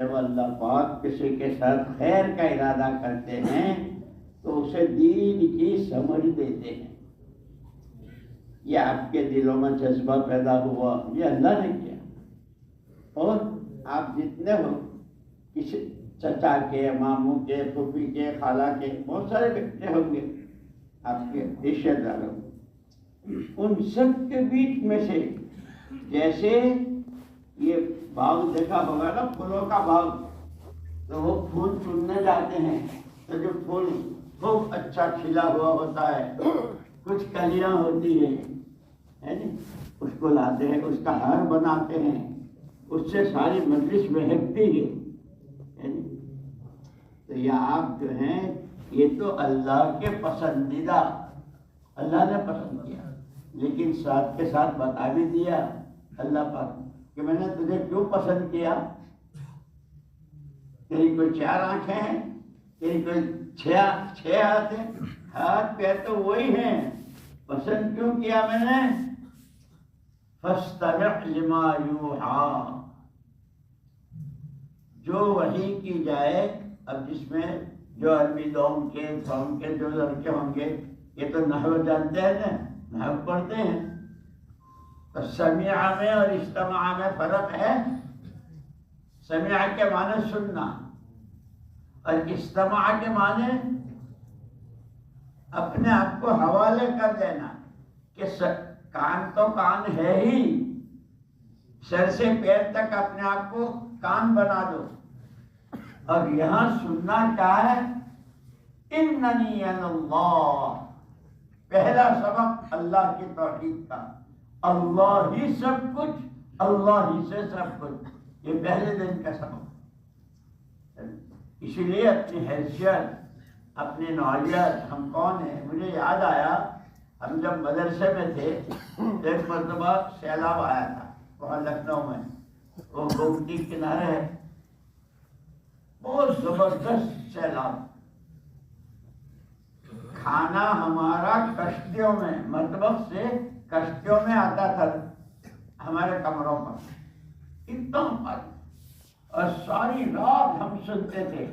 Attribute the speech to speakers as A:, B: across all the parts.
A: جب اللہ پاک کسی کے ساتھ خیر کا ارادہ کرتے ہیں تو اسے دین کی سمجھ دیتے ہیں. یہ آپ کے دلوں میں جذبہ پیدا ہوا، یہ اللہ نے کیا. اور آپ جتنے ہو، کسی چچا کے، ماموں کے، پھوپھی کے، خالہ کے، بہت سارے بچے ہوں گے آپ کے رشتے داروں، ان سب کے بیچ میں سے جیسے یہ باغ دیکھا ہوگا نا، پھولوں کا باغ، تو وہ پھول چننے جاتے ہیں تو جو پھول خوب اچھا کھلا ہوا ہوتا ہے، کچھ کلیاں ہوتی ہیں، اس کو لاتے ہیں، اس کا ہار بناتے ہیں، اس سے ساری مجلس مہکتی ہے. تو یہ آپ جو ہیں، یہ تو اللہ کے پسندیدہ، اللہ نے پسند کیا، لیکن ساتھ کے ساتھ بتا بھی دیا اللہ پاک کہ میں نے تجھے کیوں پسند کیا. تیری کوئی 4 آنکھیں ہیں، تیری کوئی 6 ہاتھ ہیں، ہاتھ پیر تو وہی ہیں، پسند کیوں کیا میں نے؟ فاستمع لما یوحی، جو وحی کی جائے. اب جس میں جو عربی دوم کے جو لڑکے ہوں گے، یہ تو نحو جانتے ہیں نا، نحو پڑھتے ہیں. تو سمع میں اور استماع میں فرق ہے. سمع کے معنی سننا، اور استماع کے معنی اپنے آپ کو حوالے کر دینا کہ کان تو کان ہے ہی، سر سے پیر تک اپنے آپ کو کان بنا دو. اور یہاں سننا کیا ہے؟ اننی انا اللہ، پہلا سبق اللہ کی توحید کا، اللہ ہی سب کچھ، اللہ ہی سے سب کچھ، یہ پہلے دن کا سبق. اسی لیے اپنی حیثیت، اپنی نوعیت، ہم کون ہیں. مجھے یاد آیا، ہم جب مدرسے میں تھے، ایک مرتبہ سیلاب آیا تھا وہاں لکھنؤ میں، وہ گومتی کنارے ہے، بہت زبردست سیلاب. کھانا ہمارا کشتیوں میں، مطبخ سے کشتیوں میں آتا تھا ہمارے کمروں پر، اتنا پانی. اور ساری رات ہم سنتے تھے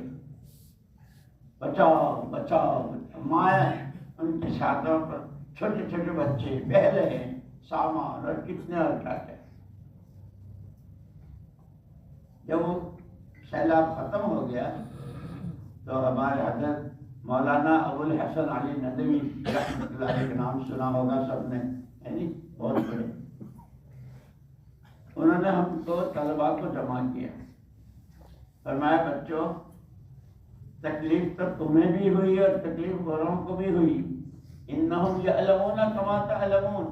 A: بچاؤ بچاؤ. مائیں ان کے چھاتوں پر چھوٹے چھوٹے بچے بہ رہے ہیں، سامان اور کتنے اور کیا کیا. جب وہ سیلاب ختم ہو گیا تو ہمارے حضرت مولانا ابو الحسن علی ندوی رحمۃ اللہ علیہ کا نام سنا ہوگا سب نے، یعنی بہت بڑے. انہوں نے ہم کو طلباء کو جمع کیا، فرمایا بچوں، تکلیف تو تمہیں بھی ہوئی اور تکلیف غیروں کو بھی ہوئی. انہم یعلمون کما تعلمون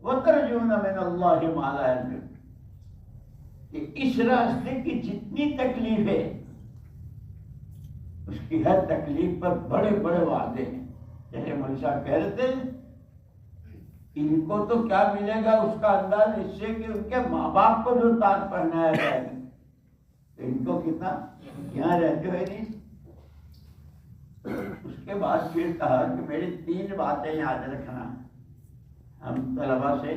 A: وترجون من اللہ ما لا یرجون. کہ اس راستے کی جتنی تکلیف ہے، اس کی ہر تکلیف پر بڑے بڑے وعدے ہیں. جیسے مولوی صاحب کہہ رہے تھے، ان کو تو کیا ملے گا اس کا انداز اس سے کہ ان کے ماں باپ کو جو تاج پہنایا جائے گا، ان کو کتنا یہاں رہتے ہوئے نہیں. اس کے بعد پھر کہا کہ میری 3 باتیں یاد رکھنا. ہم طلبا سے،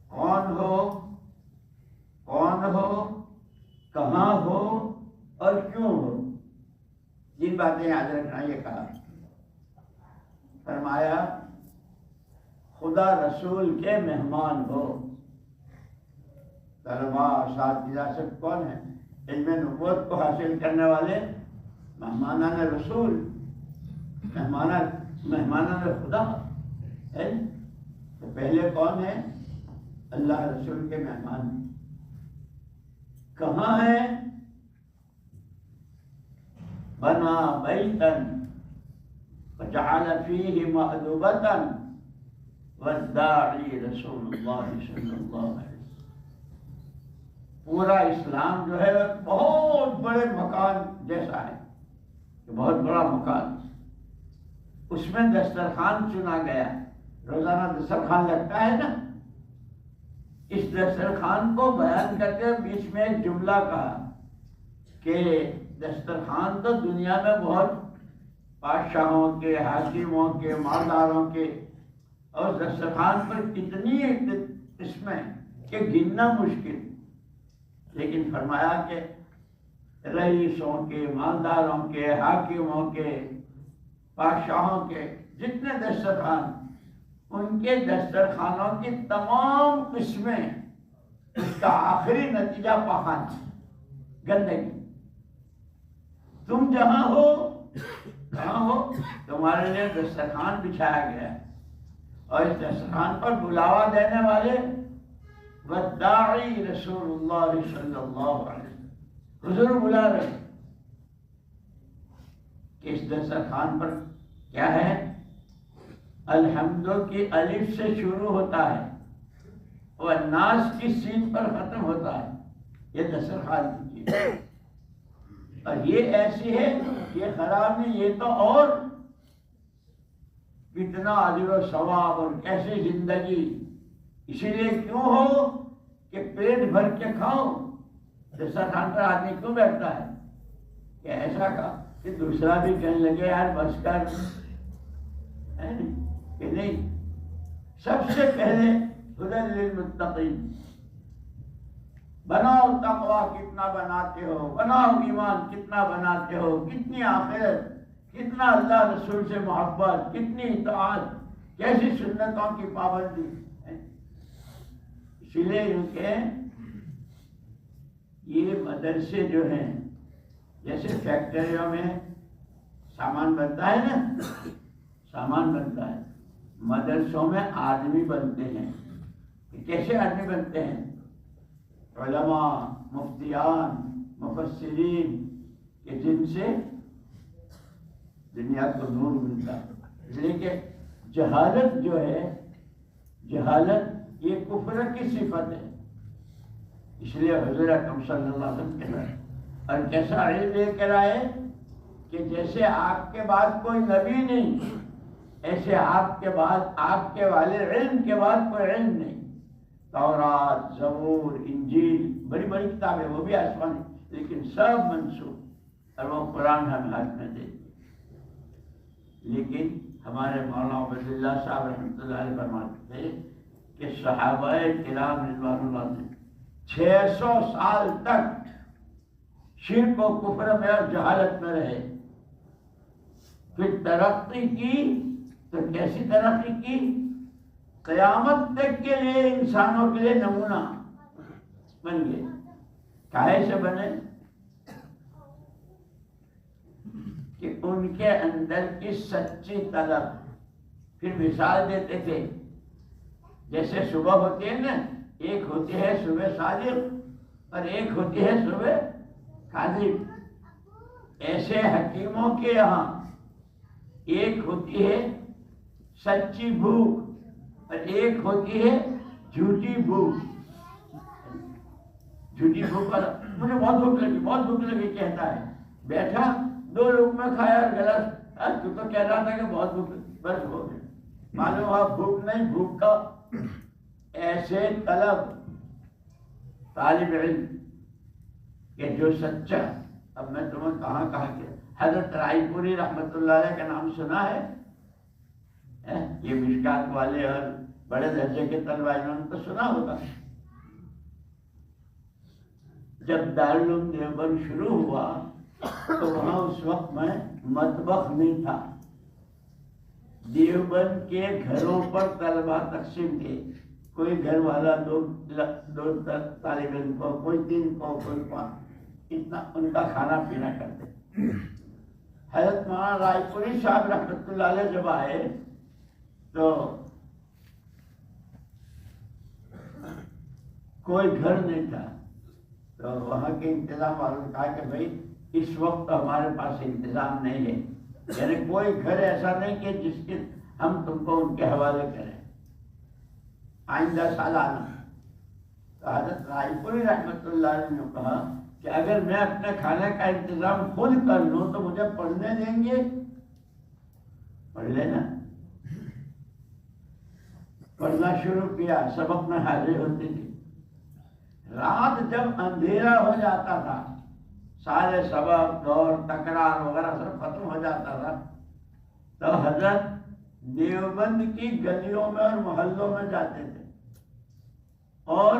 A: کون ہو، کہاں ہو اور کیوں ہو، 3 باتیں یاد رکھنا. یہ کہا، فرمایا خدا رسول کے مہمان ہو. طلبا اساتذہ سب کون ہیں؟ علم نبوت کو حاصل کرنے والے مہمانان رسول، مہمانان خدا ہے. تو پہلے کون ہے؟ اللہ رسول کے مہمان. کہاں ہے؟ بنا بیتن وجعل فیہ مأدبتن والداعی رسول اللہ صلی اللہ علیہ وسلم. پورا اسلام جو ہے بہت بڑے مکان جیسا ہے، بہت بڑا مکان. اس میں دسترخوان چنا گیا، روزانہ دسترخوان لگتا ہے نا. اس دسترخوان کو بیان کرتے بیچ میں ایک جملہ کہا کہ دسترخوان تو دنیا میں بہت بادشاہوں کے، حاکموں کے، مالداروں کے، اور دسترخوان پر اتنی قسمیں کہ گننا مشکل. لیکن فرمایا کہ رئیسوں کے، مالداروں کے، حاکموں کے، بادشاہوں کے جتنے دسترخوان، ان کے دسترخوانوں کی تمام قسمیں، اس کا آخری نتیجہ پاخانہ، گندگی۔ تم جہاں ہو، کہاں ہو، تمہارے لیے دسترخوان بچھایا گیا ہے، اور اس دسترخوان پر بلاوا دینے والے والداعی رسول اللہ صلی اللہ علیہ وسلم، حضور بلا رہے کہ اس دسترخوان پر کیا ہے؟ الحمد کی الف سے شروع ہوتا ہے اور الناس کی سین پر ختم ہوتا ہے، یہ دسترخوان کی چیز ہے۔ اور یہ ایسی ہے، یہ خراب نہیں، یہ تو اور کتنا اجر و ثواب اور کیسی زندگی۔ اسی لیے کیوں ہو کہ پیٹ بھر کے کھاؤ، دسترخوان پر آدمی کیوں بیٹھتا ہے؟ کہ ایسا کا کہ دوسرا بھی کہنے لگے یار بس کر، کہ نہیں، سب سے پہلے ہدی للمتقین، بناؤ تقوی کتنا بناتے ہو، بناؤ ایمان کتنا بناتے ہو، کتنی آخرت، کتنا اللہ رسول سے محبت، کتنی اطاعت، کیسی سنتوں کی پابندی۔ اسی لیے کہ یہ مدرسے جو ہیں، جیسے فیکٹریوں میں سامان بنتا ہے نا، سامان بنتا ہے، مدرسوں میں آدمی بنتے ہیں۔ کیسے آدمی بنتے ہیں؟ علماء، مفتیان، مفسرین، کہ جن سے دنیا کو نور ملتا ہے۔ اس لیے کہ جہالت جو ہے، جہالت یہ کفر کی صفت ہے۔ اس لیے حضور اکرم صلی اللہ علیہ وسلم کہہ رہے ہیں، اور کیسا علم لے کر آئے کہ جیسے آپ کے بعد کوئی نبی نہیں، ایسے آپ کے بعد، آپ کے والے علم کے بعد کوئی علم نہیں۔ تورات، زبور، انجیل، بڑی بڑی کتابیں، وہ بھی آسمانی، لیکن سب منسوخ، اور وہ قرآن ہم ہاتھ میں دے۔ لیکن ہمارے مولانا عبید اللہ صاحب رحمۃ اللہ علیہ فرماتے تھے کہ صحابہ کرام رضوان اللہ نے 600 سال تک شرک و کفر میں اور جہالت میں رہے، پھر ترقی کی، تو کیسی ترقی کی؟ قیامت تک کے لیے انسانوں کے لیے نمونہ بن گئے۔ کائے سے بنے؟ کہ ان کے اندر کی سچی طلب۔ پھر مثال دیتے تھے، جیسے صبح ہوتی ہے نا، ایک ہوتی ہے صبح صادق اور ایک ہوتی ہے صبح کاذب، ایسے حکیموں کے یہاں ایک ہوتی ہے سچی بھوک اور ایک ہوتی ہے جھوٹی بھوک۔ جھوٹی بھوک پر مجھے بہت بھوک لگی، بہت بھوک لگی کہتا ہے، بیٹھا 2 لقمے کھایا اور گلاس، تو کہہ رہا تھا کہ بہت بھوک، بس ہو گئی، معلوم ہوا بھوک نہیں، بھوک کا ایسے طلب طالب علم کہ جو سچا۔ اب میں تمہیں کہاں کہ حضرت رائے پوری رحمت اللہ علیہ کا نام سنا ہے؟ یہ مشکات والے اور بڑے درجے کے طلبہ، انہوں نے تو سنا ہوگا۔ جب دارالعلوم دیوبند شروع ہوا تو وہاں اس وقت میں مطبخ نہیں تھا، دیوبند کے گھروں پر طلبہ تقسیم تھے، کوئی گھر والا 2 طالب علم کو، کوئی 3 کو، کوئی 5، اتنا ان کا کھانا پینا کرتے۔ حضرت مولانا رائے پوری صاحب رحمۃ اللہ علیہ جب آئے تو کوئی گھر نہیں تھا، تو وہاں کے انتظام والوں نے کہا کہ بھائی اس وقت ہمارے پاس انتظام نہیں ہے، یعنی کوئی گھر ایسا نہیں کہ جس کے ہم تم کو ان کے حوالے کریں، آئندہ سال آنا۔ تو حضرت رائے پوری رحمۃ اللہ علیہ نے کہا کہ اگر میں اپنے کھانے کا انتظام خود کر لوں تو مجھے پڑھنے دیں گے؟ پڑھ لینا۔ پڑھنا شروع کیا، سبق میں حاضر ہوتی تھی۔ رات جب اندھیرا ہو جاتا تھا، سارے سبق، دور، تکرار وغیرہ سب ختم ہو جاتا تھا، تو حضرت دیوبند کی گلیوں میں اور محلوں میں جاتے تھے اور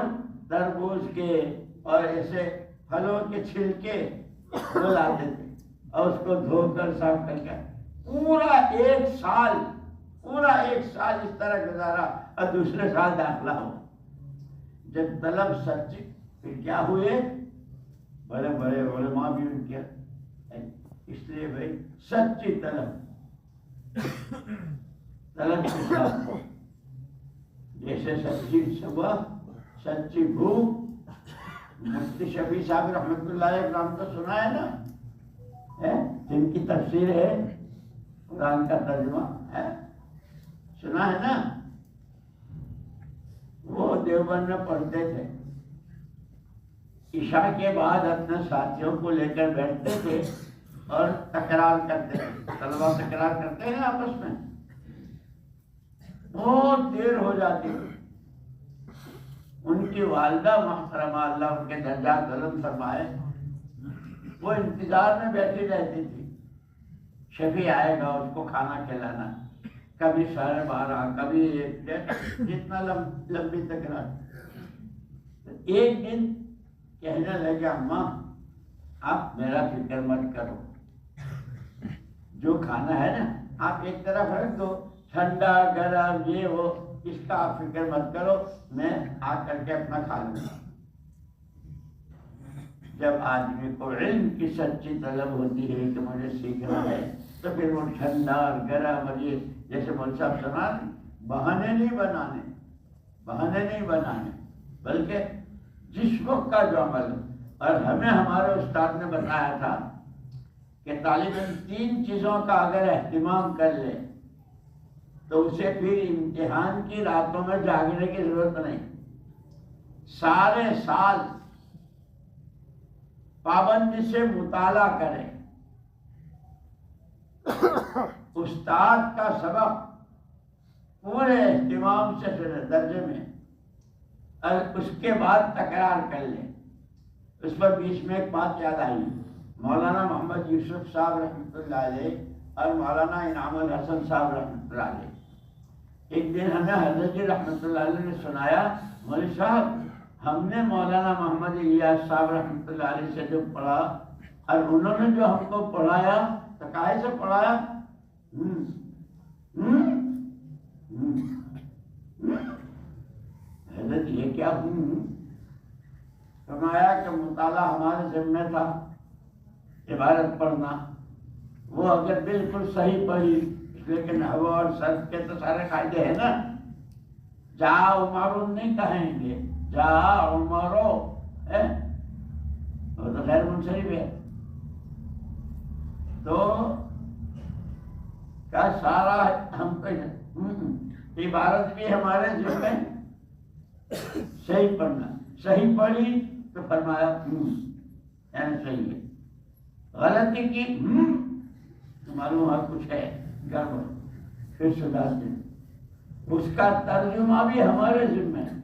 A: تربوز کے، اور ایسے پھلوں کے چھلکے وہ لاتے تھے اور اس کو دھو کر صاف کر کے پورا ایک سال اس طرح گزارا اور دوسرے سال داخلہ ہو. جب طلب سچی پھر کیا ہوئے بڑے بڑے علماء بھی ان کے اس لیے بھائی سچی طلب کے ساتھ جیسے سچی صبح سچی بھوک. مفتی شفیع صاحب رحمۃ اللہ علیہ نام تو سنا ہے نا, جن کی تفسیر ہے قرآن کا ترجمہ ہے, سنا ہے نا. وہ دیوبند میں پڑھتے تھے, عشاء کے بعد اپنے ساتھیوں کو لے کر بیٹھتے تھے اور تکرار کرتے تھے. طلبا تکرار کرتے ہیں آپس میں, بہت دیر ہو جاتی. ان کی والدہ محترمہ اللہ ان کے درجات بلند فرمائے, وہ انتظار میں بیٹھی رہتی تھی شفیع آئے گا اس کو کھانا کھلانا. کبھی 12:30 کبھی 1 جتنا لمبی تکرار. ایک دن کہنے لگے اماں آپ میرا فکر مت کرو, جو کھانا ہے نا آپ ایک طرف رکھ دو, ٹھنڈا گرم یہ وہ اس کا آپ فکر مت کرو, میں آ کر کے اپنا کھا لوں گا. جب آدمی کو علم کی سچی طلب ہوتی ہے کہ مجھے سیکھنا ہے تو پھر وہ ٹھنڈا اور گرم اور یہ جیسے مول صاحب سنا, بہانے نہیں بنانے بلکہ جس وقت کا جو عمل. اور ہمیں ہمارے استاد نے بتایا تھا کہ طالب علم 3 چیزوں کا اگر اہتمام کر لے تو اسے پھر امتحان کی راتوں میں جاگنے کی ضرورت نہیں. سارے سال پابندی سے مطالعہ کرے, استاد کا سبق پورے اہتمام سے سنے درجے میں, اور اس کے بعد تکرار کر لے. اس پر بیچ میں ایک بات یاد آئی. مولانا محمد یوسف صاحب رحمۃ اللہ علیہ اور مولانا انعام الحسن صاحب رحمۃ اللہ علیہ, ایک دن ہمیں حضرت جی رحمۃ اللہ علیہ نے سنایا, مولوی صاحب ہم نے مولانا محمد الیاس صاحب رحمۃ اللہ علیہ سے جو پڑھا اور انہوں نے جو ہم کو پڑھایا تو کاہے سے پڑھایا. حضرت یہ کیا فرمایا کہ مطالعہ ہمارے ذمہ تھا, عبارت پڑھنا. وہ اگر بالکل صحیح پڑھی, لیکن نحو اور صرف کے تو سارے قاعدے ہیں نا. جا عمر نہیں کہیں گے, جا عمرو, وہ تو غیر منصرف ہے. تو کیا سارا ہم کو عبارت بھی ہمارے ذمہ, صحیح پڑھنا. صحیح پڑھی تو فرمایا یعنی صحیح ہے, غلطی کی معلوم ہے کچھ ہے گڑبڑ, پھر سدھار دیں. اس کا ترجمہ بھی ہمارے ذمہ ہے,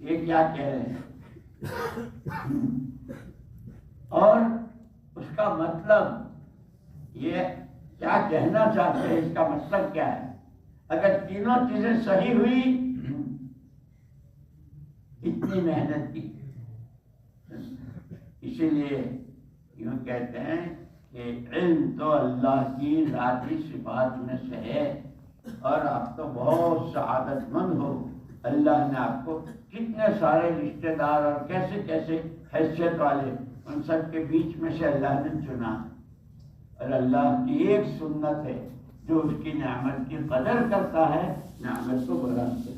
A: یہ کیا کہہ رہے ہیں اور اس کا مطلب یہ کیا کہنا چاہتے ہیں, اس کا مطلب کیا ہے. اگر تینوں چیزیں صحیح ہوئی, اتنی محنت کی. اسی لیے یوں کہتے ہیں کہ علم تو اللہ کی ذاتی صفات میں سے ہے, اور آپ تو بہت سعادت مند ہو. اللہ نے آپ کو کتنے سارے رشتہ دار اور کیسے کیسے حیثیت والے, ان سب کے بیچ میں سے اللہ نے چنا. اور اللہ کی ایک سنت ہے, جو اس کی نعمت کی قدر کرتا ہے نعمت کو برآمد